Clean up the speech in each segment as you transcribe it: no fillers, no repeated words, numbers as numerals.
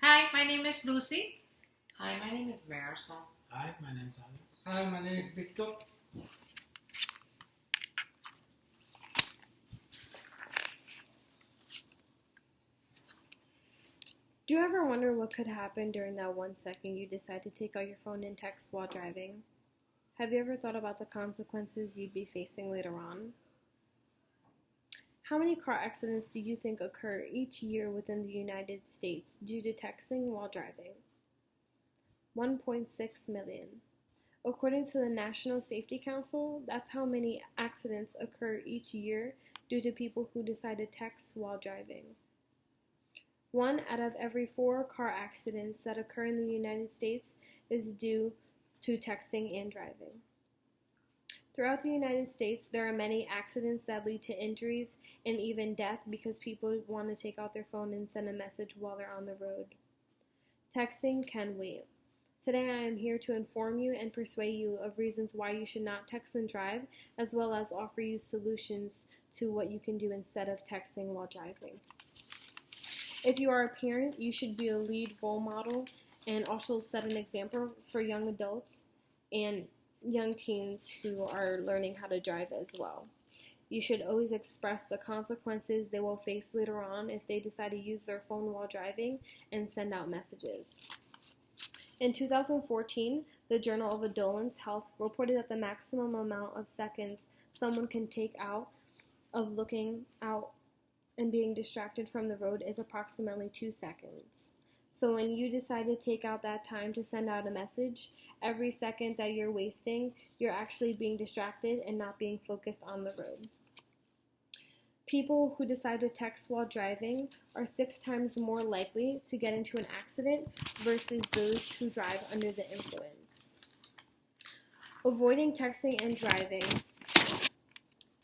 Hi, my name is Lucy. Hi, my name is Marisol. Hi, my name is Alex. Hi, my name is Victor. Do you ever wonder what could happen during that 1 second you decide to take out your phone and text while driving? Have you ever thought about the consequences you'd be facing later on? How many car accidents do you think occur each year within the United States due to texting while driving? 1.6 million. According to the National Safety Council, that's how many accidents occur each year due to people who decide to text while driving. 1 out of every 4 car accidents that occur in the United States is due to texting and driving. Throughout the United States, there are many accidents that lead to injuries and even death because people want to take out their phone and send a message while they're on the road. Texting can wait. Today I am here to inform you and persuade you of reasons why you should not text and drive, as well as offer you solutions to what you can do instead of texting while driving. If you are a parent, you should be a lead role model and also set an example for young adults and young teens who are learning how to drive as well. You should always express the consequences they will face later on if they decide to use their phone while driving and send out messages. In 2014, the Journal of Adolescent Health reported that the maximum amount of seconds someone can take out of looking out and being distracted from the road is approximately 2 seconds. So when you decide to take out that time to send out a message, every second that you're wasting, you're actually being distracted and not being focused on the road. People who decide to text while driving are 6 times more likely to get into an accident versus those who drive under the influence. Avoiding texting and driving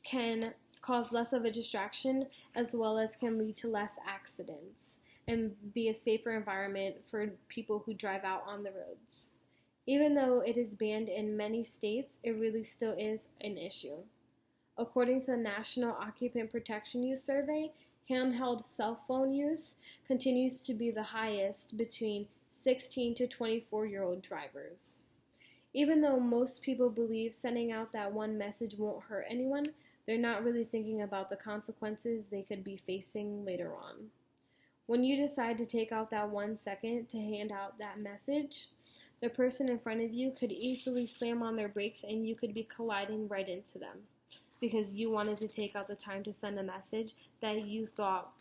can cause less of a distraction as well as can lead to less accidents and be a safer environment for people who drive out on the roads. Even though it is banned in many states, it really still is an issue. According to the National Occupant Protection Use Survey, handheld cell phone use continues to be the highest between 16 to 24-year-old drivers. Even though most people believe sending out that one message won't hurt anyone, they're not really thinking about the consequences they could be facing later on. When you decide to take out that 1 second to hand out that message, the person in front of you could easily slam on their brakes and you could be colliding right into them because you wanted to take out the time to send a message that you thought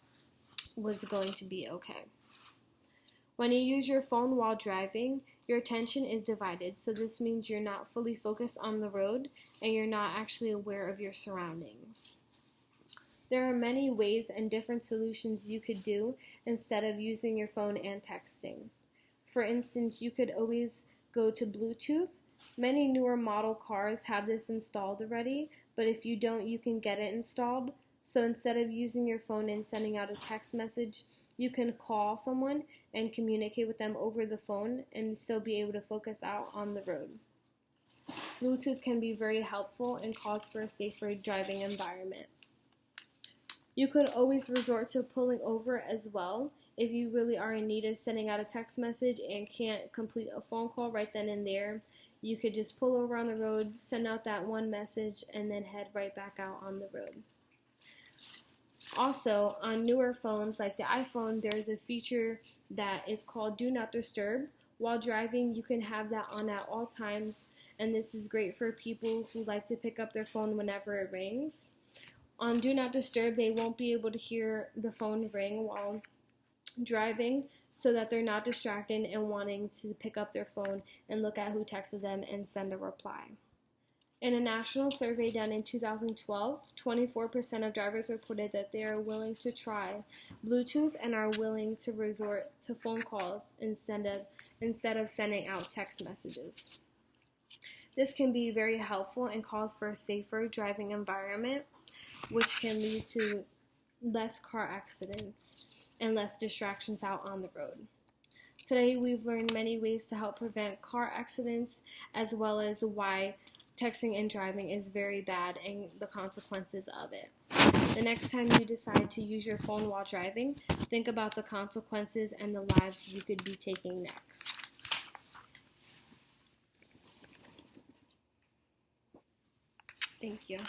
was going to be okay. When you use your phone while driving, your attention is divided, so this means you're not fully focused on the road and you're not actually aware of your surroundings. There are many ways and different solutions you could do instead of using your phone and texting. For instance, you could always go to Bluetooth. Many newer model cars have this installed already, but if you don't, you can get it installed. So instead of using your phone and sending out a text message, you can call someone and communicate with them over the phone and still be able to focus out on the road. Bluetooth can be very helpful and calls for a safer driving environment. You could always resort to pulling over as well if you really are in need of sending out a text message and can't complete a phone call right then and there. You could just pull over on the road, send out that one message, and then head right back out on the road. Also, on newer phones like the iPhone, there's a feature that is called Do Not Disturb. While driving, you can have that on at all times, and this is great for people who like to pick up their phone whenever it rings. On Do Not Disturb, they won't be able to hear the phone ring while driving so that they're not distracted and wanting to pick up their phone and look at who texted them and send a reply. In a national survey done in 2012, 24% of drivers reported that they are willing to try Bluetooth and are willing to resort to phone calls instead of sending out text messages. This can be very helpful and calls for a safer driving environment, which can lead to less car accidents and less distractions out on the road. Today, we've learned many ways to help prevent car accidents, as well as why texting and driving is very bad and the consequences of it. The next time you decide to use your phone while driving, think about the consequences and the lives you could be taking next. Thank you.